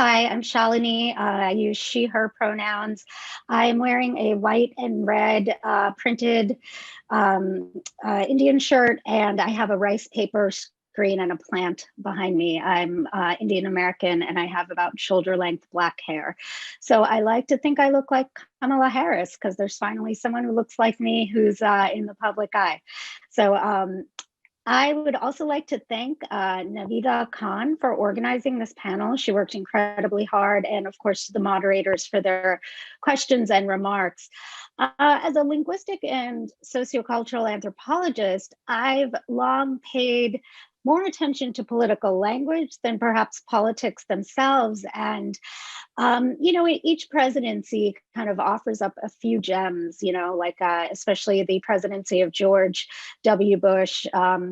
Hi, I'm Shalini. I use she, her pronouns. I'm wearing a white and red printed um, Indian shirt, and I have a rice paper screen and a plant behind me. I'm Indian American, and I have about shoulder length black hair. So I like to think I look like Kamala Harris because there's finally someone who looks like me who's in the public eye. So I would also like to thank Navida Khan for organizing this panel. She worked incredibly hard, and of course, the moderators for their questions and remarks. As a linguistic and sociocultural anthropologist, I've long paid more attention to political language than perhaps politics themselves. And each presidency kind of offers up a few gems, like especially the presidency of George W. Bush, who,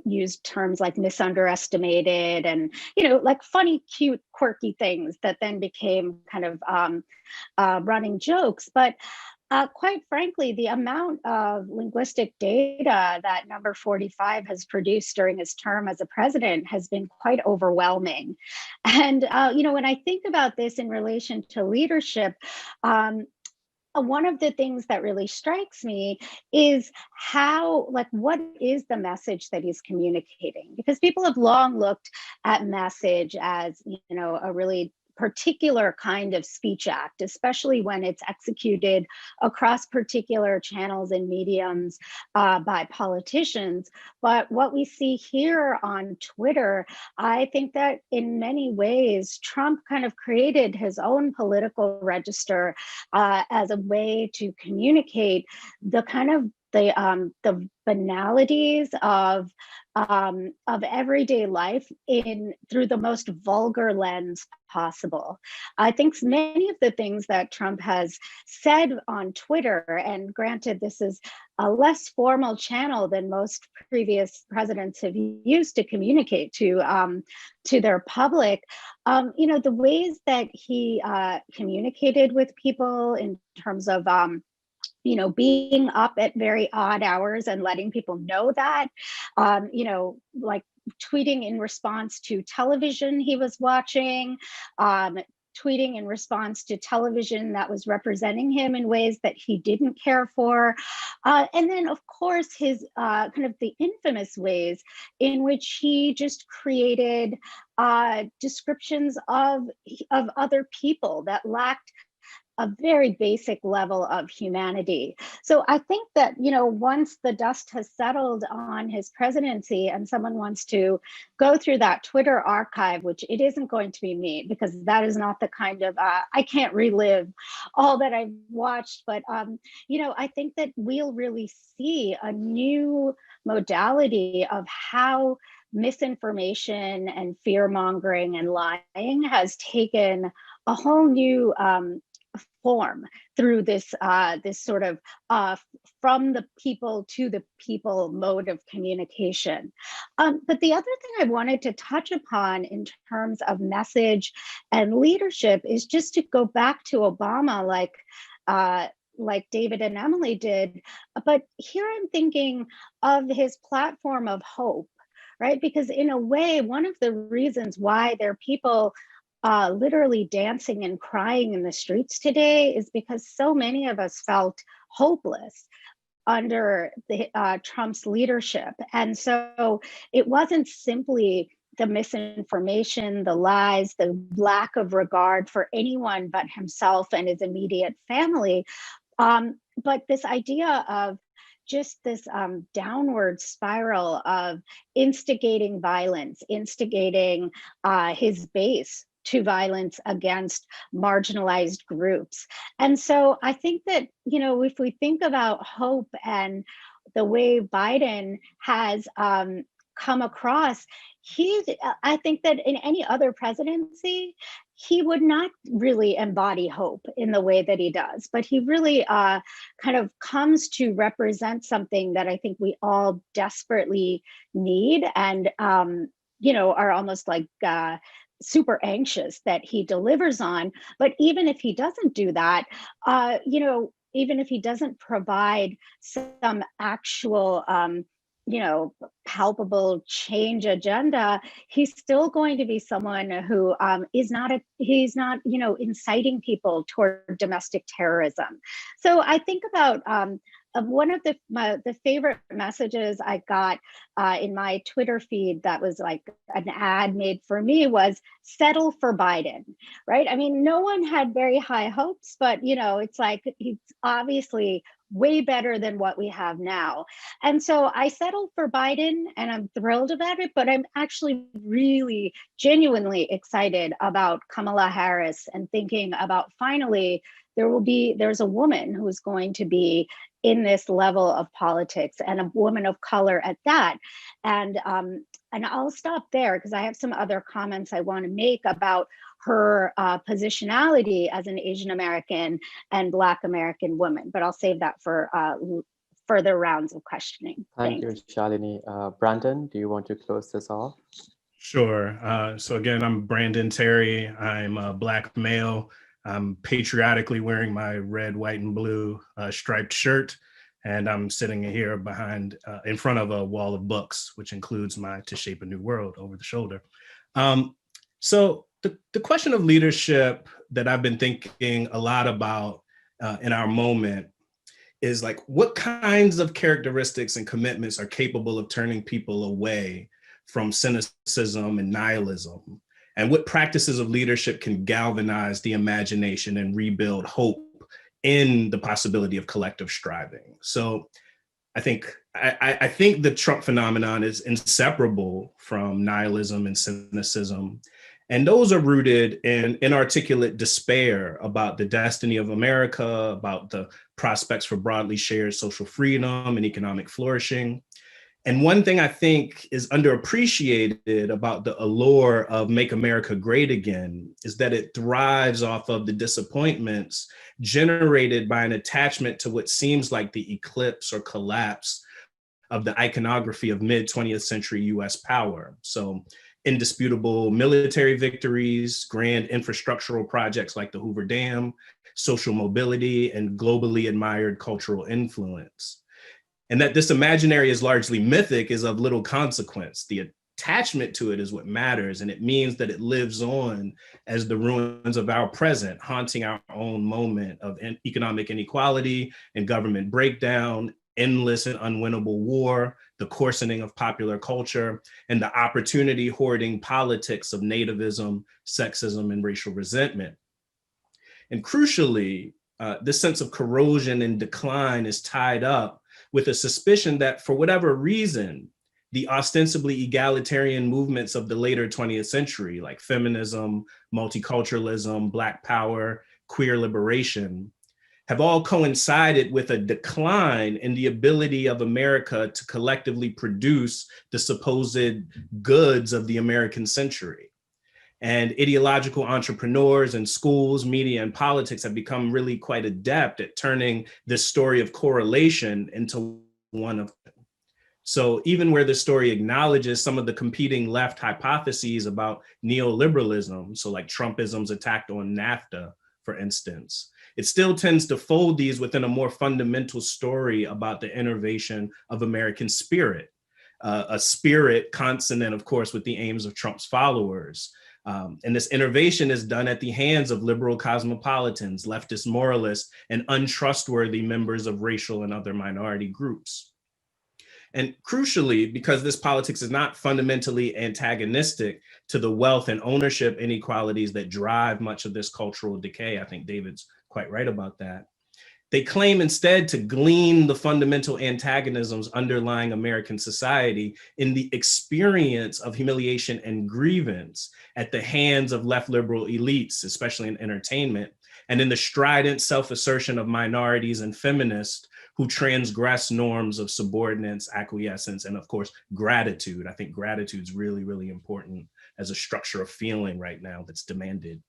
used terms like misunderestimated and, like funny, cute, quirky things that then became kind of running jokes. But quite frankly, the amount of linguistic data that number 45 has produced during his term as a president has been quite overwhelming. And, when I think about this in relation to leadership, one of the things that really strikes me is what is the message that he's communicating? Because people have long looked at message as, a really particular kind of speech act, especially when it's executed across particular channels and mediums by politicians. But what we see here on Twitter, I think that in many ways, Trump kind of created his own political register as a way to communicate the kind of the banalities of everyday life through the most vulgar lens possible. I think many of the things that Trump has said on Twitter, and granted, this is a less formal channel than most previous presidents have used to communicate to their public. The ways that he communicated with people in terms of being up at very odd hours and letting people know that, like tweeting in response to television he was watching, tweeting in response to television that was representing him in ways that he didn't care for. And then, of course, his kind of the infamous ways in which he just created descriptions of other people that lacked a very basic level of humanity. So I think that, once the dust has settled on his presidency and someone wants to go through that Twitter archive, which it isn't going to be me, because that is not the kind of, I can't relive all that I've watched, but, I think that we'll really see a new modality of how misinformation and fear mongering and lying has taken a whole new form through this sort of from the people to the people mode of communication. But the other thing I wanted to touch upon in terms of message and leadership is just to go back to Obama, like David and Emily did. But here I'm thinking of his platform of hope, right? Because in a way, one of the reasons why there are people literally dancing and crying in the streets today is because so many of us felt hopeless under Trump's leadership. And so it wasn't simply the misinformation, the lies, the lack of regard for anyone but himself and his immediate family, but this idea of just this downward spiral of instigating violence, instigating his base to violence against marginalized groups. And so I think that, if we think about hope and the way Biden has come across, I think that in any other presidency, he would not really embody hope in the way that he does, but he really kind of comes to represent something that I think we all desperately need and, are almost like super anxious that he delivers on. But even if he doesn't do that, even if he doesn't provide some actual palpable change agenda, he's still going to be someone who he's not, inciting people toward domestic terrorism. So I think about one of the favorite messages I got in my Twitter feed that was like an ad made for me was settle for Biden, right? I mean, no one had very high hopes, but it's like he's obviously way better than what we have now. And so I settled for Biden and I'm thrilled about it, but I'm actually really genuinely excited about Kamala Harris and thinking about finally there's a woman who's going to be in this level of politics, and a woman of color at that. And I'll stop there because I have some other comments I want to make about her positionality as an Asian American and Black American woman, but I'll save that for further rounds of questioning. Thank you, Shalini. Brandon, do you want to close this off? Sure. So again, I'm Brandon Terry. I'm a Black male. I'm patriotically wearing my red, white, and blue striped shirt. And I'm sitting here in front of a wall of books, which includes my To Shape a New World over the shoulder. So the question of leadership that I've been thinking a lot about in our moment is like, what kinds of characteristics and commitments are capable of turning people away from cynicism and nihilism? And what practices of leadership can galvanize the imagination and rebuild hope in the possibility of collective striving? So I think the Trump phenomenon is inseparable from nihilism and cynicism. And those are rooted in inarticulate despair about the destiny of America, about the prospects for broadly shared social freedom and economic flourishing. And one thing I think is underappreciated about the allure of Make America Great Again is that it thrives off of the disappointments generated by an attachment to what seems like the eclipse or collapse of the iconography of mid-20th century US power. So indisputable military victories, grand infrastructural projects like the Hoover Dam, social mobility, and globally admired cultural influence. And that this imaginary is largely mythic is of little consequence. The attachment to it is what matters, and it means that it lives on as the ruins of our present, haunting our own moment of economic inequality and government breakdown, endless and unwinnable war, the coarsening of popular culture, and the opportunity hoarding politics of nativism, sexism, and racial resentment. And crucially, this sense of corrosion and decline is tied up with a suspicion that for whatever reason, the ostensibly egalitarian movements of the later 20th century, like feminism, multiculturalism, Black power, queer liberation, have all coincided with a decline in the ability of America to collectively produce the supposed goods of the American century. And ideological entrepreneurs and schools, media, and politics have become really quite adept at turning this story of correlation into one of them. So even where the story acknowledges some of the competing left hypotheses about neoliberalism, so like Trumpism's attack on NAFTA, for instance, it still tends to fold these within a more fundamental story about the innervation of American spirit, a spirit consonant, of course, with the aims of Trump's followers. And this innervation is done at the hands of liberal cosmopolitans, leftist moralists, and untrustworthy members of racial and other minority groups. And crucially, because this politics is not fundamentally antagonistic to the wealth and ownership inequalities that drive much of this cultural decay, I think David's quite right about that. They claim instead to glean the fundamental antagonisms underlying American society in the experience of humiliation and grievance at the hands of left liberal elites, especially in entertainment, and in the strident self-assertion of minorities and feminists who transgress norms of subordinates, acquiescence, and of course, gratitude. I think gratitude is really, really important as a structure of feeling right now that's demanded.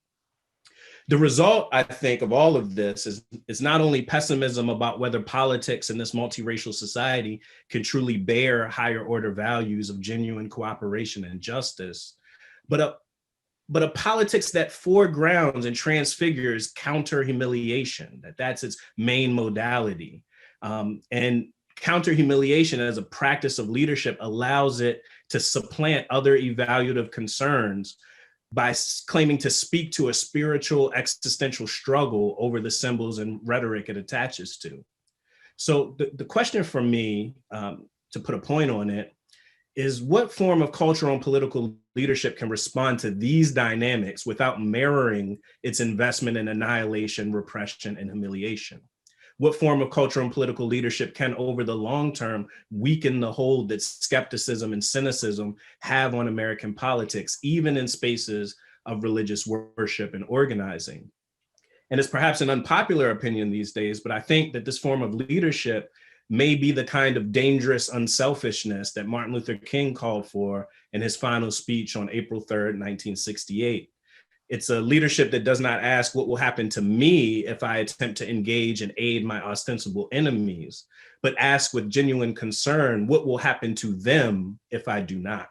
The result, I think, of all of this is not only pessimism about whether politics in this multiracial society can truly bear higher order values of genuine cooperation and justice, but a politics that foregrounds and transfigures counter humiliation, that's its main modality. And counter humiliation as a practice of leadership allows it to supplant other evaluative concerns by claiming to speak to a spiritual existential struggle over the symbols and rhetoric it attaches to. So the question for me, to put a point on it, is what form of cultural and political leadership can respond to these dynamics without mirroring its investment in annihilation, repression, and humiliation? What form of cultural and political leadership can, over the long term, weaken the hold that skepticism and cynicism have on American politics, even in spaces of religious worship and organizing? And it's perhaps an unpopular opinion these days, but I think that this form of leadership may be the kind of dangerous unselfishness that Martin Luther King called for in his final speech on April 3rd, 1968. It's a leadership that does not ask what will happen to me if I attempt to engage and aid my ostensible enemies, but ask with genuine concern what will happen to them if I do not.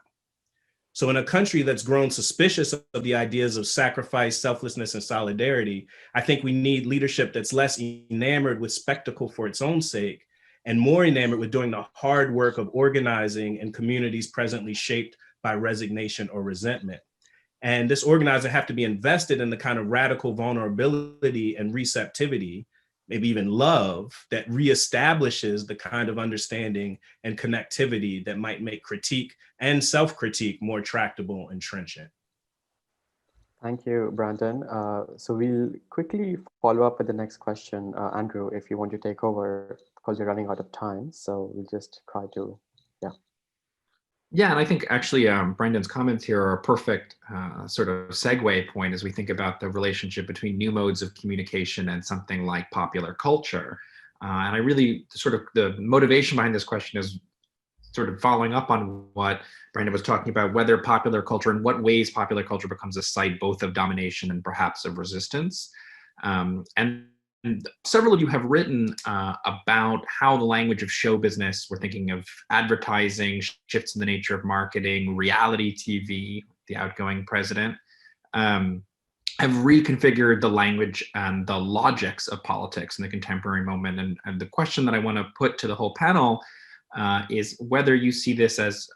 So in a country that's grown suspicious of the ideas of sacrifice, selflessness, and solidarity, I think we need leadership that's less enamored with spectacle for its own sake and more enamored with doing the hard work of organizing in communities presently shaped by resignation or resentment. And this organizer have to be invested in the kind of radical vulnerability and receptivity, maybe even love, that reestablishes the kind of understanding and connectivity that might make critique and self-critique more tractable and trenchant. Thank you, Brandon. So we'll quickly follow up with the next question. Andrew, if you want to take over, because we're running out of time. So we'll just try to, Yeah, and I think actually Brandon's comments here are a perfect sort of segue point as we think about the relationship between new modes of communication and something like popular culture. And I really sort of the motivation behind this question is sort of following up on what Brandon was talking about, whether popular culture, in what ways popular culture becomes a site both of domination and perhaps of resistance. And several of you have written about how the language of show business, we're thinking of advertising, shifts in the nature of marketing, reality TV, the outgoing president, have reconfigured the language and the logics of politics in the contemporary moment. And the question that I want to put to the whole panel is whether you see this as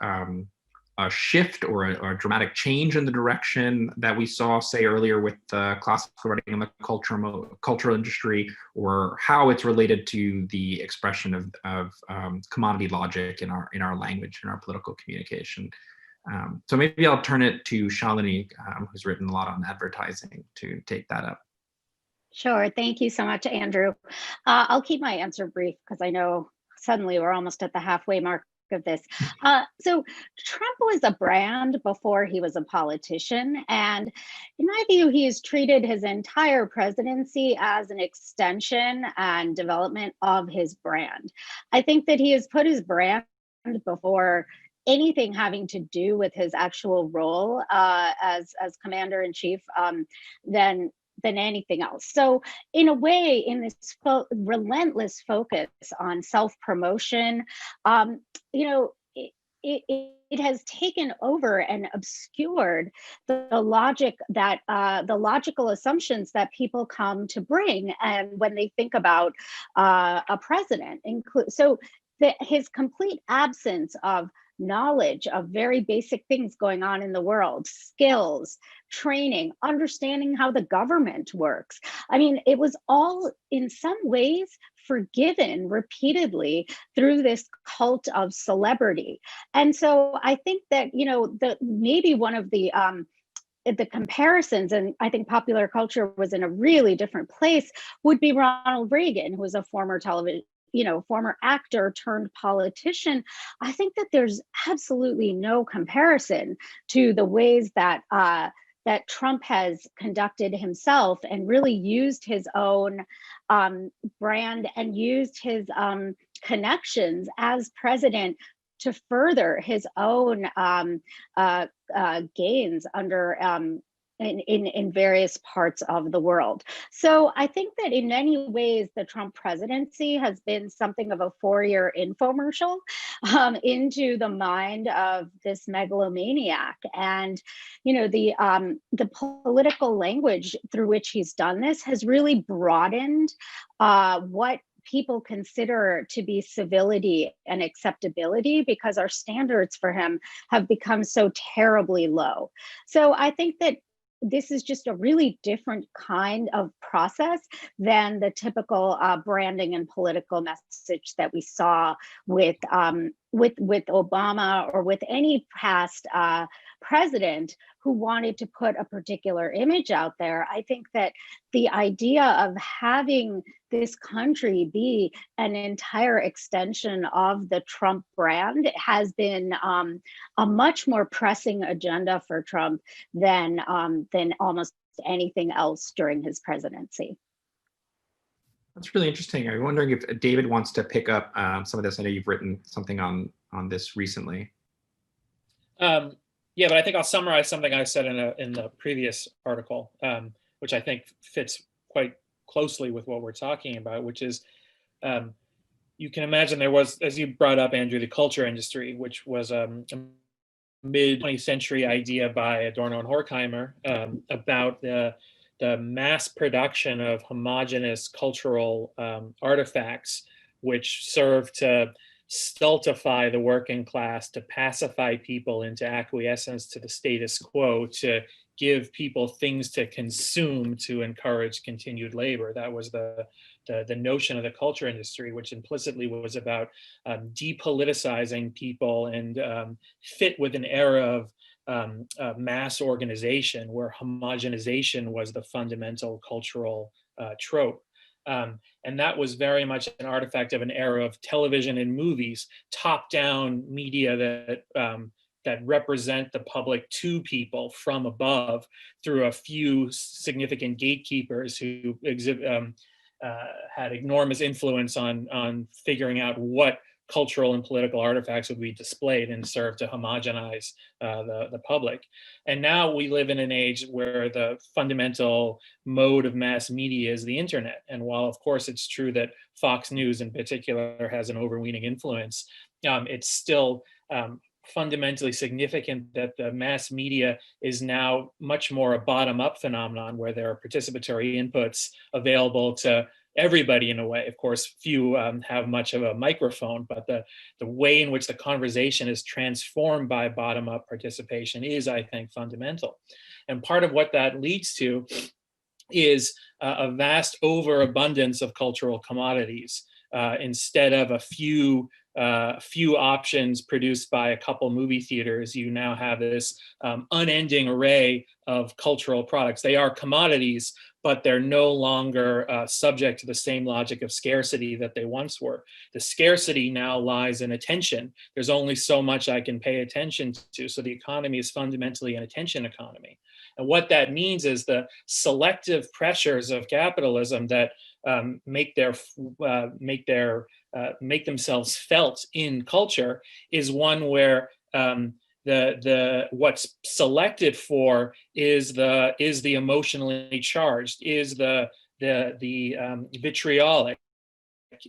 a shift or a dramatic change in the direction that we saw, say, earlier with classical writing in the cultural industry, or how it's related to the expression of commodity logic in our language, in our political communication. So maybe I'll turn it to Shalini, who's written a lot on advertising, to take that up. Sure. Thank you so much, Andrew. I'll keep my answer brief because I know suddenly we're almost at the halfway mark of this. So Trump was a brand before he was a politician. And in my view, he has treated his entire presidency as an extension and development of his brand. I think that he has put his brand before anything having to do with his actual role as commander-in-chief than anything else. So in a way, in this relentless focus on self-promotion, it has taken over and obscured the logic that the logical assumptions that people come to bring and when they think about a president. So his complete absence of knowledge of very basic things going on in the world, skills, training, understanding how the government works. I mean, it was all in some ways forgiven repeatedly through this cult of celebrity. And so I think that, maybe one of the comparisons, and I think popular culture was in a really different place, would be Ronald Reagan, who was a former former actor turned politician. I think that there's absolutely no comparison to the ways that that Trump has conducted himself and really used his own brand and used his connections as president to further his own gains under in various parts of the world. So I think that in many ways, the Trump presidency has been something of a four-year infomercial into the mind of this megalomaniac. And, the political language through which he's done this has really broadened what people consider to be civility and acceptability, because our standards for him have become so terribly low. So I think that this is just a really different kind of process than the typical branding and political message that we saw with Obama or with any past president who wanted to put a particular image out there. I think that the idea of having this country be an entire extension of the Trump brand has been a much more pressing agenda for Trump than almost anything else during his presidency. That's really interesting. I'm wondering if David wants to pick up some of this. I know you've written something on this recently. Yeah, but I think I'll summarize something I said in the previous article, which I think fits quite closely with what we're talking about, which is you can imagine there was, as you brought up, Andrew, the culture industry, which was a mid-20th century idea by Adorno and Horkheimer about the mass production of homogeneous cultural artifacts, which serve to stultify the working class, to pacify people into acquiescence to the status quo, to give people things to consume to encourage continued labor. That was the notion of the culture industry, which implicitly was about depoliticizing people and fit with an era of mass organization where homogenization was the fundamental cultural trope. And that was very much an artifact of an era of television and movies, top-down media that represent the public to people from above through a few significant gatekeepers who had enormous influence on figuring out what cultural and political artifacts would be displayed and serve to homogenize the public. And now we live in an age where the fundamental mode of mass media is the internet. And while of course it's true that Fox News in particular has an overweening influence, it's still fundamentally significant that the mass media is now much more a bottom-up phenomenon where there are participatory inputs available to everybody in a way. Of course, few have much of a microphone, but the way in which the conversation is transformed by bottom-up participation is, I think, fundamental. And part of what that leads to is a vast overabundance of cultural commodities. Instead of a few options produced by a couple movie theaters, you now have this unending array of cultural products. They are commodities, but they're no longer subject to the same logic of scarcity that they once were. The scarcity now lies in attention. There's only so much I can pay attention to. So the economy is fundamentally an attention economy. And what that means is the selective pressures of capitalism that make themselves felt in culture is one where what's selected for is the emotionally charged, is the vitriolic,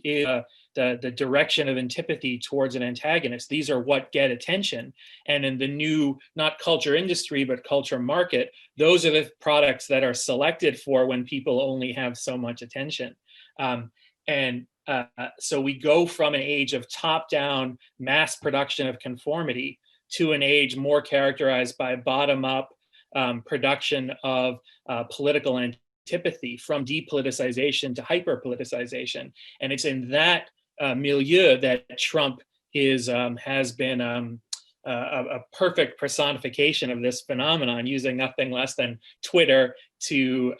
is the direction of antipathy towards an antagonist. These are what get attention. And in the new, not culture industry, but culture market, those are the products that are selected for when people only have so much attention. So we go from an age of top-down mass production of conformity to an age more characterized by bottom-up production of political antipathy, from depoliticization to hyper-politicization. And it's in that milieu that Trump has been a perfect personification of this phenomenon, using nothing less than Twitter to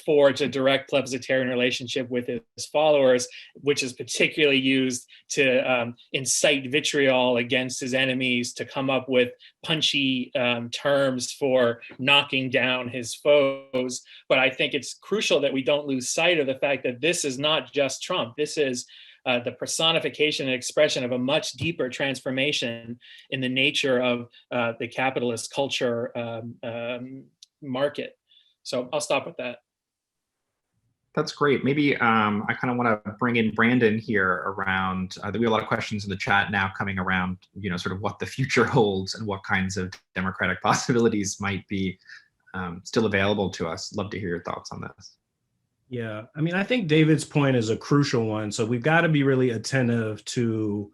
forge a direct plebiscitarian relationship with his followers, which is particularly used to incite vitriol against his enemies, to come up with punchy terms for knocking down his foes. But I think it's crucial that we don't lose sight of the fact that this is not just Trump. This is the personification and expression of a much deeper transformation in the nature of the capitalist culture market. So I'll stop with that. That's great. Maybe I kind of want to bring in Brandon here around, we have a lot of questions in the chat now coming around, sort of what the future holds and what kinds of democratic possibilities might be still available to us. Love to hear your thoughts on this. Yeah, I mean, I think David's point is a crucial one. So we've got to be really attentive to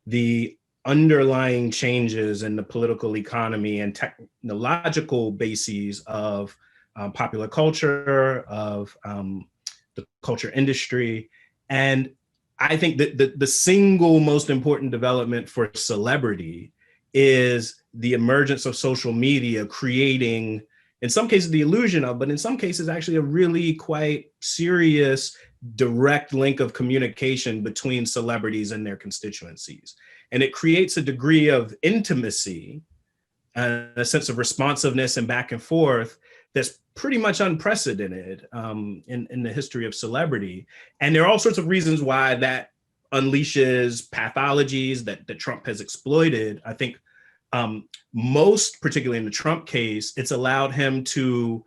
the underlying changes in the political economy and technological bases of popular culture, of the culture industry. And I think that the single most important development for celebrity is the emergence of social media, creating, in some cases, the illusion of, but in some cases, actually a really quite serious direct link of communication between celebrities and their constituencies. And it creates a degree of intimacy and a sense of responsiveness and back and forth that's pretty much unprecedented in the history of celebrity. And there are all sorts of reasons why that unleashes pathologies that Trump has exploited. I think most, particularly in the Trump case, it's allowed him to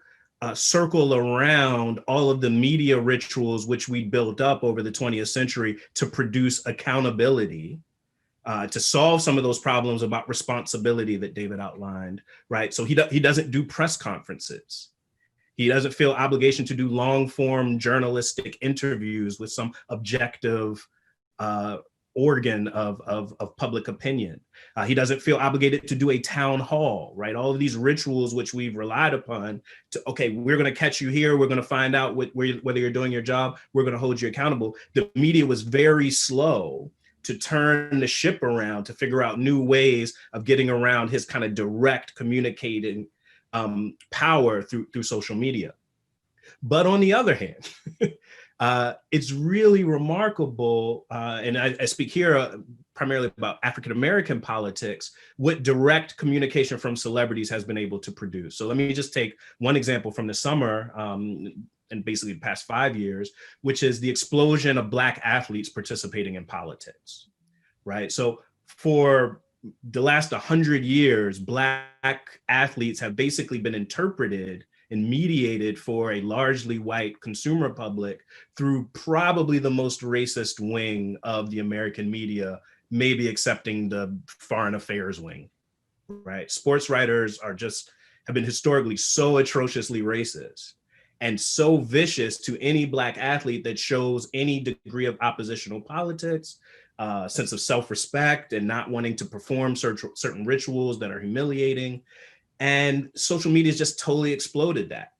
circle around all of the media rituals which we built up over the 20th century to produce accountability, to solve some of those problems about responsibility that David outlined, right? So he doesn't do press conferences. He doesn't feel obligation to do long form journalistic interviews with some objective organ of public opinion. He doesn't feel obligated to do a town hall, right? All of these rituals which we've relied upon to, okay, we're going to catch you here. We're going to find out whether you're doing your job. We're going to hold you accountable. The media was very slow to turn the ship around, to figure out new ways of getting around his kind of direct communicating power through social media. But on the other hand, it's really remarkable, and I speak here primarily about African-American politics, what direct communication from celebrities has been able to produce. So let me just take one example from the summer, and basically the past 5 years, which is the explosion of Black athletes participating in politics, right? So for the last 100 years, Black athletes have basically been interpreted and mediated for a largely white consumer public through probably the most racist wing of the American media, maybe excepting the foreign affairs wing, right? Sports writers have been historically so atrociously racist and so vicious to any Black athlete that shows any degree of oppositional politics, sense of self-respect and not wanting to perform certain rituals that are humiliating. And social media has just totally exploded that.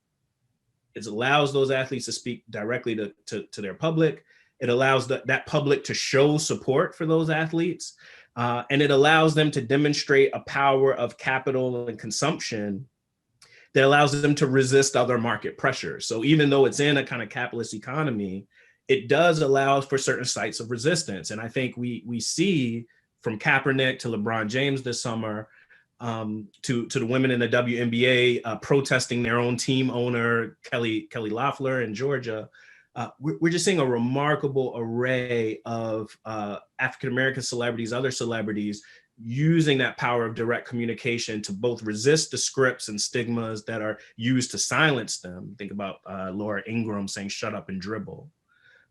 It allows those athletes to speak directly to their public. It allows that public to show support for those athletes. And it allows them to demonstrate a power of capital and consumption that allows them to resist other market pressures. So even though it's in a kind of capitalist economy, it does allow for certain sites of resistance. And I think we see from Kaepernick to LeBron James this summer, to the women in the WNBA protesting their own team owner, Kelly Loeffler in Georgia. We're just seeing a remarkable array of African-American celebrities, other celebrities, using that power of direct communication to both resist the scripts and stigmas that are used to silence them. Think about Laura Ingraham saying, "Shut up and dribble."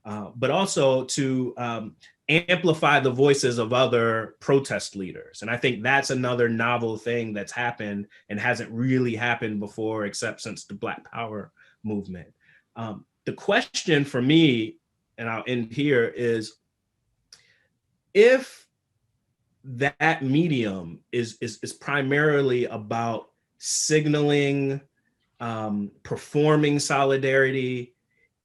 But also to amplify the voices of other protest leaders. And I think that's another novel thing that's happened and hasn't really happened before, except since the Black Power movement. The question for me, and I'll end here, is if that medium is primarily about signaling, performing solidarity,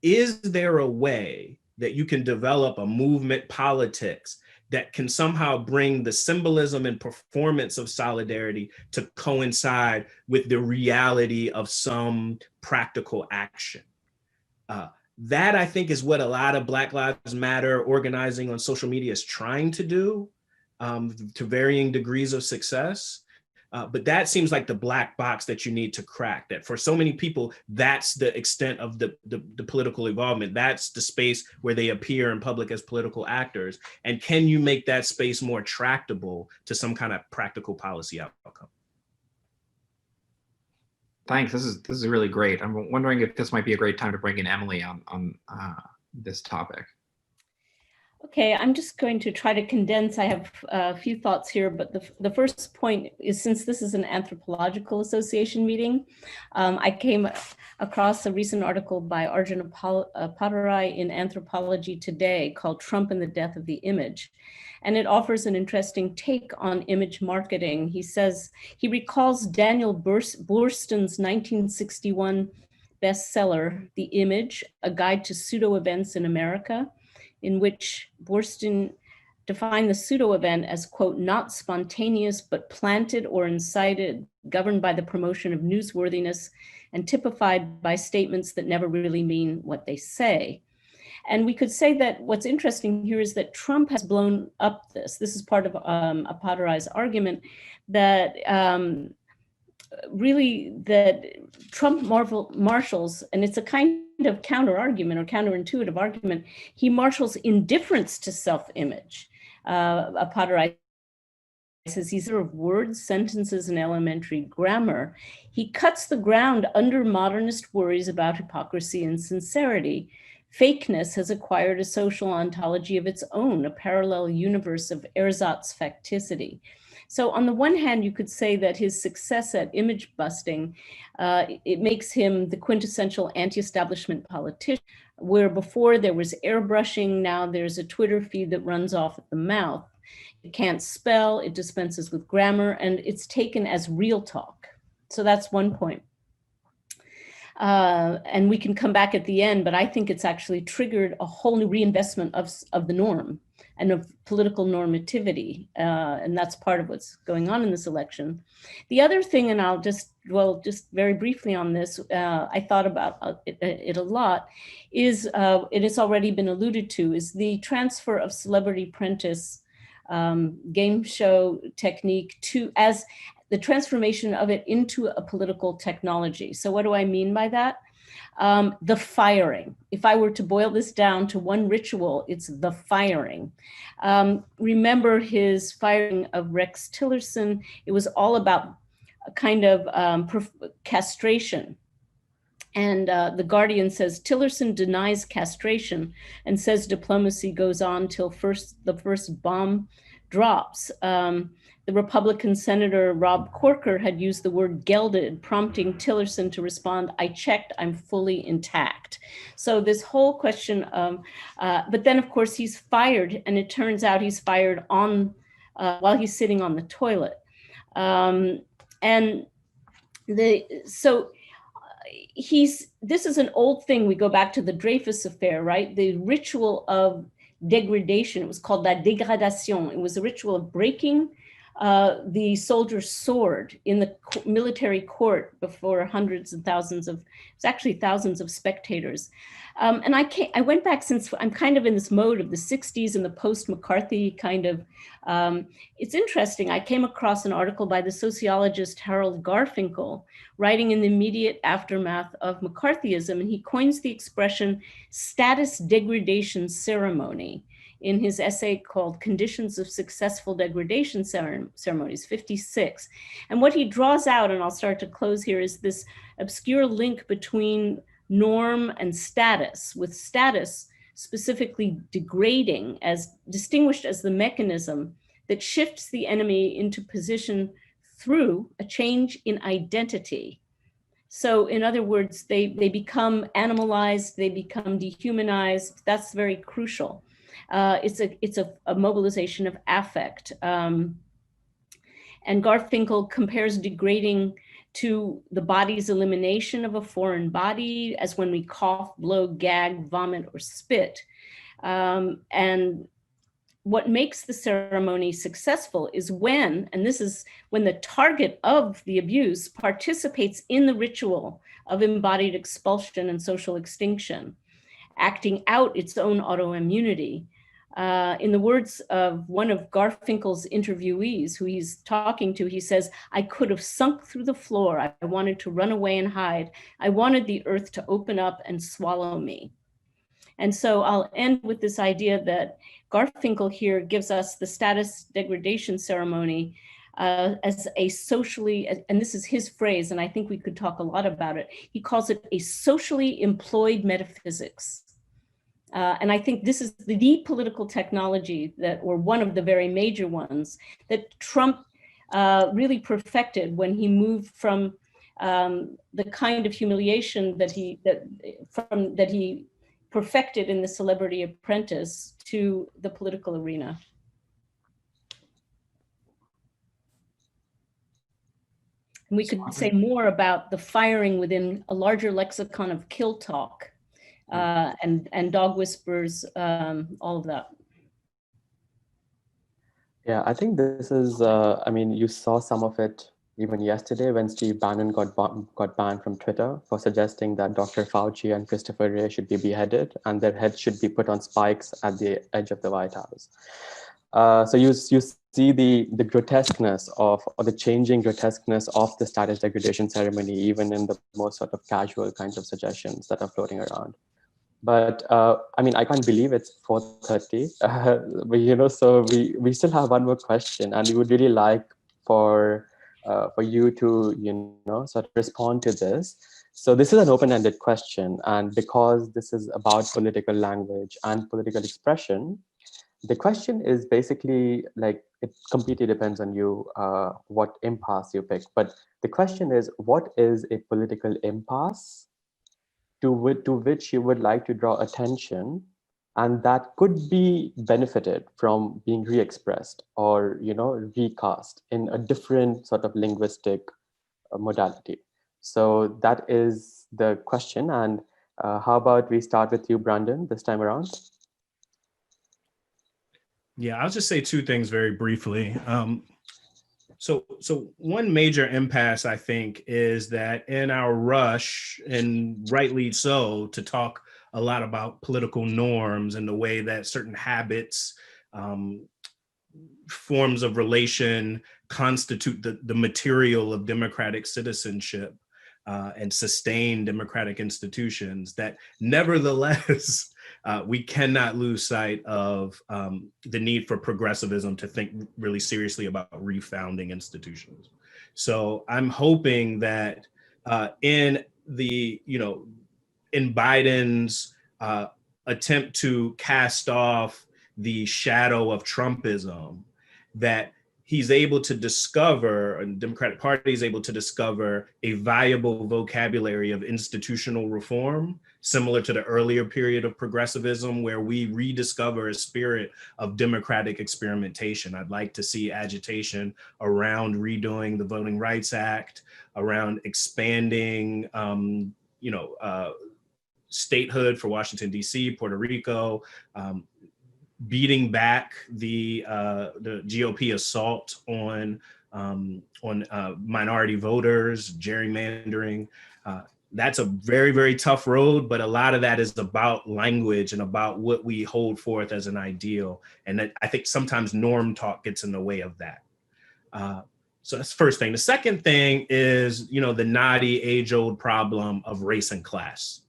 is there a way that you can develop a movement politics that can somehow bring the symbolism and performance of solidarity to coincide with the reality of some practical action? That, I think, is what a lot of Black Lives Matter organizing on social media is trying to do, to varying degrees of success. But that seems like the black box that you need to crack, that for so many people, that's the extent of the political involvement. That's the space where they appear in public as political actors. And can you make that space more tractable to some kind of practical policy outcome? Thanks. This is really great. I'm wondering if this might be a great time to bring in Emily on this topic. Okay, I'm just going to try to condense. I have a few thoughts here, but the first point is, since this is an anthropological association meeting, I came across a recent article by Arjun Padarai in Anthropology Today called Trump and the Death of the Image. And it offers an interesting take on image marketing. He says, he recalls Daniel Boorstin's 1961 bestseller, The Image, A Guide to Pseudo-Events in America, in which Boorstin defined the pseudo-event as, quote, not spontaneous, but planted or incited, governed by the promotion of newsworthiness and typified by statements that never really mean what they say. And we could say that what's interesting here is that Trump has blown up this. This is part of Apadarai's argument that really that Trump marshals, and it's a kind of counter argument or counterintuitive argument, he marshals indifference to self-image. Apadarai says he's sort of words, sentences, and elementary grammar. He cuts the ground under modernist worries about hypocrisy and sincerity. Fakeness has acquired a social ontology of its own, a parallel universe of ersatz facticity. So on the one hand, you could say that his success at image busting, it makes him the quintessential anti-establishment politician, where before there was airbrushing, now there's a Twitter feed that runs off at the mouth. It can't spell, it dispenses with grammar, and it's taken as real talk. So that's one point. And we can come back at the end, but I think it's actually triggered a whole new reinvestment of the norm and of political normativity. And that's part of what's going on in this election. The other thing, and I'll just very briefly on this, I thought about it a lot, is, it has already been alluded to, is the transfer of Celebrity Apprentice game show technique as the transformation of it into a political technology. So what do I mean by that? The firing. If I were to boil this down to one ritual, it's the firing. Remember his firing of Rex Tillerson. It was all about a kind of castration. And The Guardian says, Tillerson denies castration and says diplomacy goes on till the first bomb drops. The Republican Senator Rob Corker had used the word gelded, prompting Tillerson to respond, I checked, I'm fully intact. So this whole question of, but then of course he's fired, and it turns out he's fired on, while he's sitting on the toilet. This is an old thing. We go back to the Dreyfus affair, right? The ritual of degradation, it was called la dégradation. It was a ritual of breaking the soldier's sword in the military court before hundreds and thousands of, it's actually thousands of spectators. And I went back, since I'm kind of in this mode of the 60s and the post-McCarthy kind of, it's interesting. I came across an article by the sociologist Harold Garfinkel, writing in the immediate aftermath of McCarthyism, and he coins the expression status degradation ceremony in his essay called Conditions of Successful Degradation Ceremonies, 56. And what he draws out, and I'll start to close here, is this obscure link between norm and status, with status specifically degrading as distinguished as the mechanism that shifts the enemy into position through a change in identity. So in other words, they become animalized, they become dehumanized. That's very crucial. It's a mobilization of affect. And Garfinkel compares degrading to the body's elimination of a foreign body, as when we cough, blow, gag, vomit, or spit. And what makes the ceremony successful is when, and this is when the target of the abuse participates in the ritual of embodied expulsion and social extinction, acting out its own autoimmunity. In the words of one of Garfinkel's interviewees who he's talking to, he says, I could have sunk through the floor. I wanted to run away and hide. I wanted the earth to open up and swallow me. And so I'll end with this idea that Garfinkel here gives us the status degradation ceremony as a socially, and this is his phrase, and I think we could talk a lot about it. He calls it a socially employed metaphysics. And I think this is the political technology that, or one of the very major ones that Trump really perfected when he moved from the kind of humiliation that he perfected in The Celebrity Apprentice to the political arena. And we could say more about the firing within a larger lexicon of kill talk and dog whispers, all of that. Yeah, I think this is, I mean, you saw some of it even yesterday when Steve Bannon got banned from Twitter for suggesting that Dr. Fauci and Christopher Wray should be beheaded and their heads should be put on spikes at the edge of the White House. So you see the grotesqueness of, or the changing grotesqueness of the status degradation ceremony, even in the most sort of casual kinds of suggestions that are floating around. But I mean, I can't believe it's 4:30. But you know, so we still have one more question, and we would really like for you to, you know, sort of respond to this. So this is an open-ended question, and because this is about political language and political expression, the question is basically like, it completely depends on you what impasse you pick. But the question is, what is a political impasse to which you would like to draw attention, and that could be benefited from being re-expressed or, you know, recast in a different sort of linguistic modality? So that is the question. And how about we start with you, Brandon, this time around? Yeah, I'll just say two things very briefly. So one major impasse, I think, is that in our rush, and rightly so, to talk a lot about political norms and the way that certain habits, forms of relation constitute the material of democratic citizenship and sustain democratic institutions, that nevertheless, we cannot lose sight of the need for progressivism to think really seriously about refounding institutions. So I'm hoping that in the, you know, in Biden's attempt to cast off the shadow of Trumpism, that he's able to discover, and the Democratic Party is able to discover, a viable vocabulary of institutional reform, similar to the earlier period of progressivism, where we rediscover a spirit of democratic experimentation. I'd like to see agitation around redoing the Voting Rights Act, around expanding, statehood for Washington, D.C., Puerto Rico, beating back the GOP assault on minority voters, gerrymandering. That's a very, very tough road, but a lot of that is about language and about what we hold forth as an ideal. And that, I think sometimes norm talk gets in the way of that. So that's the first thing. The second thing is, you know, the knotty age-old problem of race and class.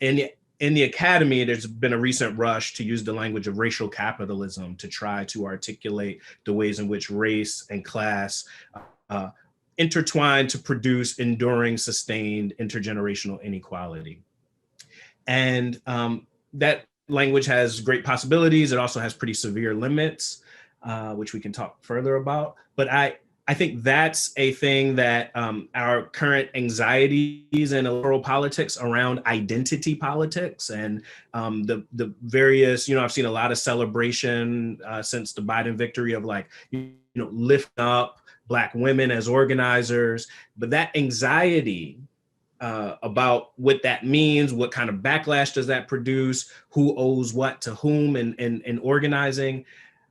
In the academy, there's been a recent rush to use the language of racial capitalism to try to articulate the ways in which race and class intertwine to produce enduring, sustained intergenerational inequality. And that language has great possibilities. It also has pretty severe limits, which we can talk further about. But I think that's a thing that our current anxieties in electoral politics around identity politics and the various, you know, I've seen a lot of celebration since the Biden victory of, like, you know, lifting up Black women as organizers, but that anxiety about what that means, what kind of backlash does that produce, who owes what to whom in organizing,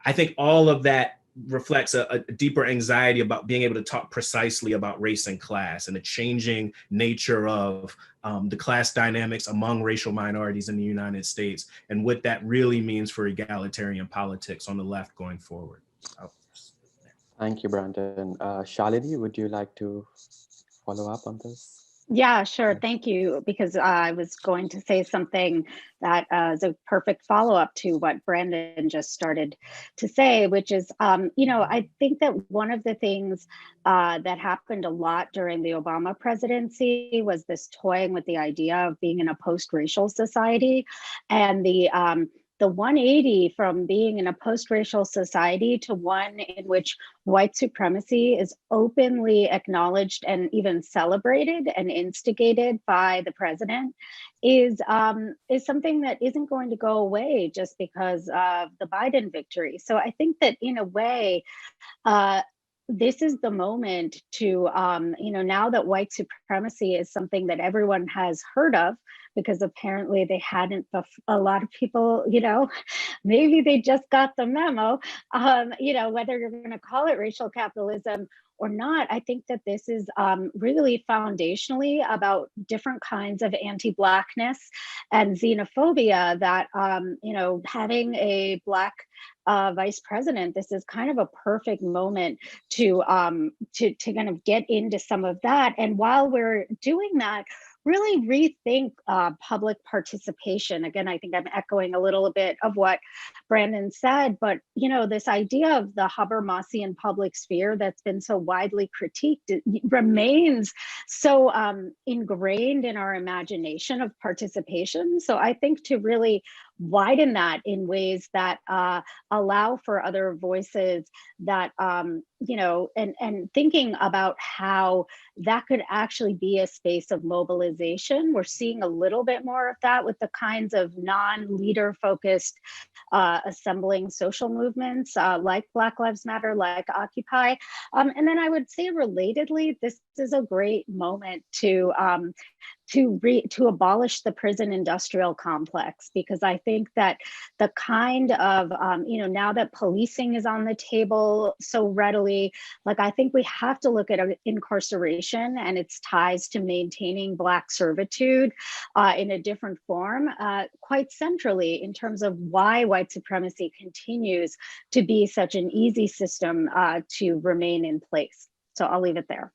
I think all of that reflects a deeper anxiety about being able to talk precisely about race and class and the changing nature of the class dynamics among racial minorities in the United States and what that really means for egalitarian politics on the left going forward. Thank you, Brandon. Shalini, would you like to follow up on this? Yeah, sure. Thank you. Because I was going to say something that is a perfect follow-up to what Brandon just started to say, which is, I think that one of the things that happened a lot during the Obama presidency was this toying with the idea of being in a post-racial society, and the 180 from being in a post-racial society to one in which white supremacy is openly acknowledged and even celebrated and instigated by the president is something that isn't going to go away just because of the Biden victory. So I think that in a way, this is the moment to, now that white supremacy is something that everyone has heard of, because apparently they hadn't, a lot of people, maybe they just got the memo, whether you're going to call it racial capitalism or not. I think that this is really foundationally about different kinds of anti-Blackness and xenophobia that, having a Black vice president, this is kind of a perfect moment to kind of get into some of that. And while we're doing that, really rethink public participation. Again, I think I'm echoing a little bit of what Brandon said, but this idea of the Habermasian public sphere that's been so widely critiqued remains so ingrained in our imagination of participation. So I think to really widen that in ways that allow for other voices that, and thinking about how that could actually be a space of mobilization. We're seeing a little bit more of that with the kinds of non-leader focused assembling social movements like Black Lives Matter, like Occupy. And then I would say relatedly, this is a great moment to abolish the prison industrial complex, because I think that the kind of, now that policing is on the table so readily, like I think we have to look at incarceration and its ties to maintaining Black servitude in a different form, quite centrally in terms of why white supremacy continues to be such an easy system to remain in place. So I'll leave it there.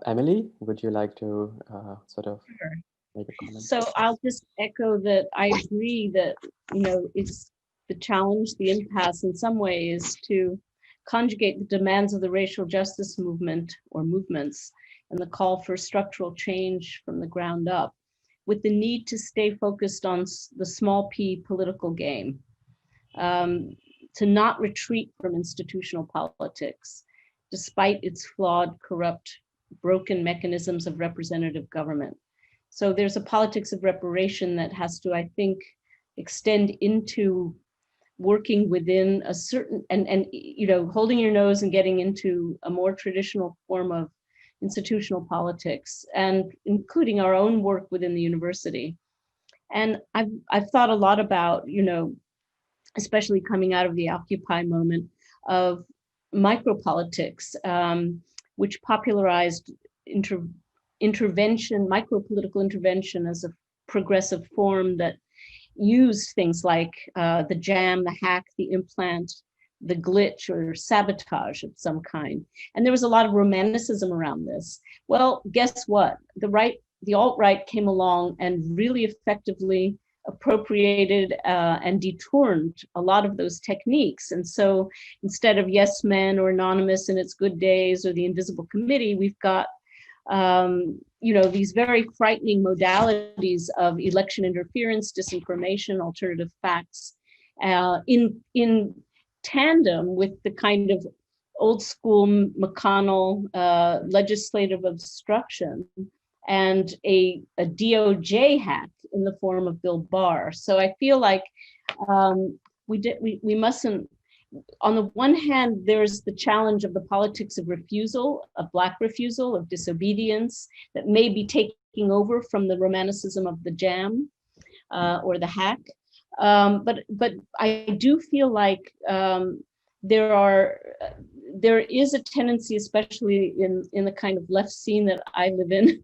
Emily, would you like to sort of Sure. make a comment? So I'll just echo that I agree that, it's the challenge, the impasse in some ways to conjugate the demands of the racial justice movement or movements and the call for structural change from the ground up with the need to stay focused on the small p political game, to not retreat from institutional politics, despite its flawed, corrupt, broken mechanisms of representative government. So there's a politics of reparation that has to, I think, extend into working within a certain, and holding your nose and getting into a more traditional form of institutional politics, and including our own work within the university. And I've thought a lot about, especially coming out of the Occupy moment, of micropolitics, which popularized intervention, micropolitical intervention as a progressive form that used things like the jam, the hack, the implant, the glitch or sabotage of some kind. And there was a lot of romanticism around this. Well, guess what? The alt-right came along and really effectively appropriated and detoured a lot of those techniques. And so instead of Yes Men or Anonymous in its good days or the Invisible Committee, we've got these very frightening modalities of election interference, disinformation, alternative facts, in tandem with the kind of old school McConnell legislative obstruction and a DOJ hack in the form of Bill Barr. So I feel like we mustn't. On the one hand, there's the challenge of the politics of refusal, of Black refusal, of disobedience that may be taking over from the romanticism of the jam or the hack. But I do feel like there is a tendency, especially in the kind of left scene that I live in,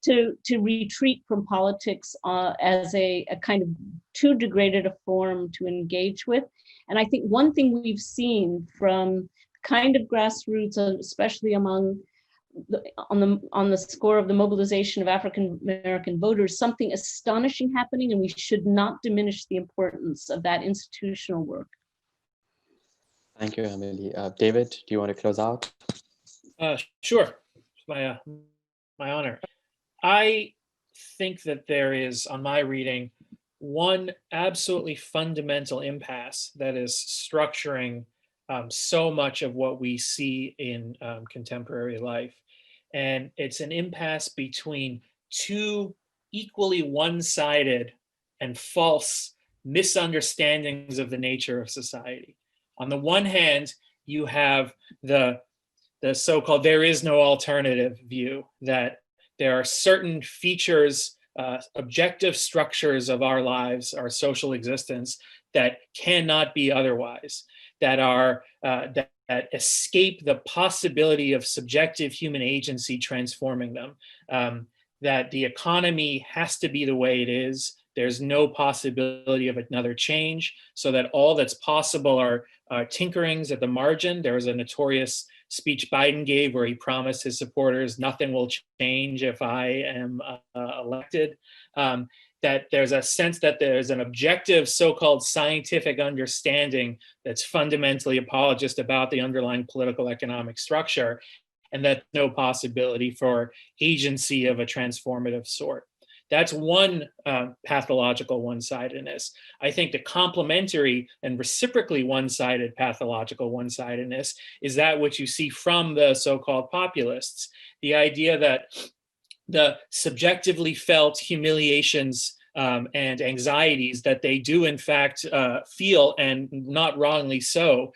to retreat from politics as a kind of too degraded a form to engage with. And I think one thing we've seen from kind of grassroots, especially among on the score of the mobilization of African American voters, something astonishing happening, and we should not diminish the importance of that institutional work. Thank you, Emily. David, do you want to close out? Sure, it's my honor. I think that there is, on my reading, one absolutely fundamental impasse that is structuring so much of what we see in contemporary life. And it's an impasse between two equally one-sided and false misunderstandings of the nature of society. On the one hand, you have the so-called there is no alternative view, that there are certain features, objective structures of our lives, our social existence, that cannot be otherwise, that are that escape the possibility of subjective human agency transforming them, that the economy has to be the way it is. There's no possibility of another change, so that all that's possible are tinkerings at the margin. There was a notorious speech Biden gave where he promised his supporters, nothing will change if I am elected. That there's a sense that there's an objective so-called scientific understanding that's fundamentally apologist about the underlying political economic structure, and that no possibility for agency of a transformative sort. That's one pathological one-sidedness. I think the complementary and reciprocally one-sided pathological one-sidedness is that which you see from the so-called populists. The idea that the subjectively felt humiliations and anxieties that they do in fact feel, and not wrongly so,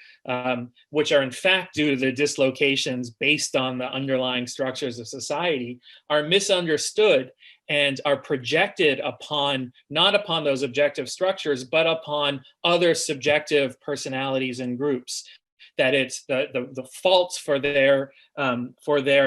which are in fact due to the dislocations based on the underlying structures of society, are misunderstood and are projected upon, not upon those objective structures, but upon other subjective personalities and groups. That it's the faults for their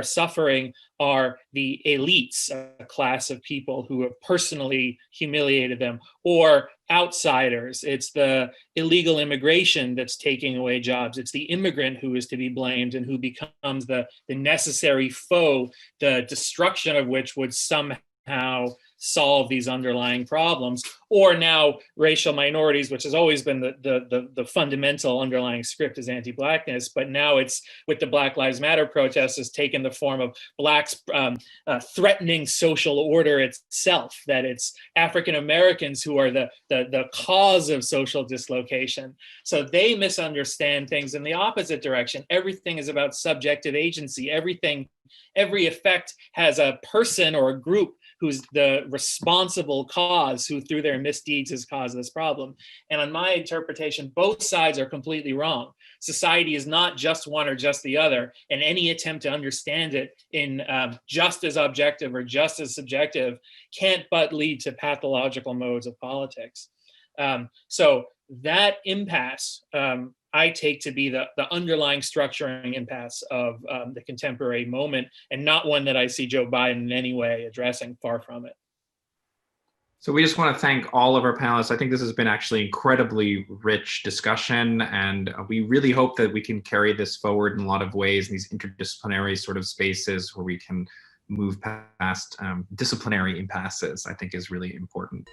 suffering are the elites, a class of people who have personally humiliated them, or outsiders. It's the illegal immigration that's taking away jobs. It's the immigrant who is to be blamed and who becomes the necessary foe, the destruction of which would somehow solve these underlying problems. Or now racial minorities, which has always been the fundamental underlying script, is anti-Blackness, but now it's, with the Black Lives Matter protests, has taken the form of Blacks threatening social order itself, that it's African Americans who are the cause of social dislocation. So they misunderstand things in the opposite direction. Everything is about subjective agency. Every effect has a person or a group who's the responsible cause, who through their misdeeds has caused this problem. And on my interpretation, both sides are completely wrong. Society is not just one or just the other, and any attempt to understand it in just as objective or just as subjective can't but lead to pathological modes of politics. So that impasse, I take to be the underlying structuring impasse of the contemporary moment, and not one that I see Joe Biden in any way addressing, far from it. So we just want to thank all of our panelists. I think this has been actually incredibly rich discussion, and we really hope that we can carry this forward in a lot of ways in these interdisciplinary sort of spaces where we can move past disciplinary impasses, I think is really important.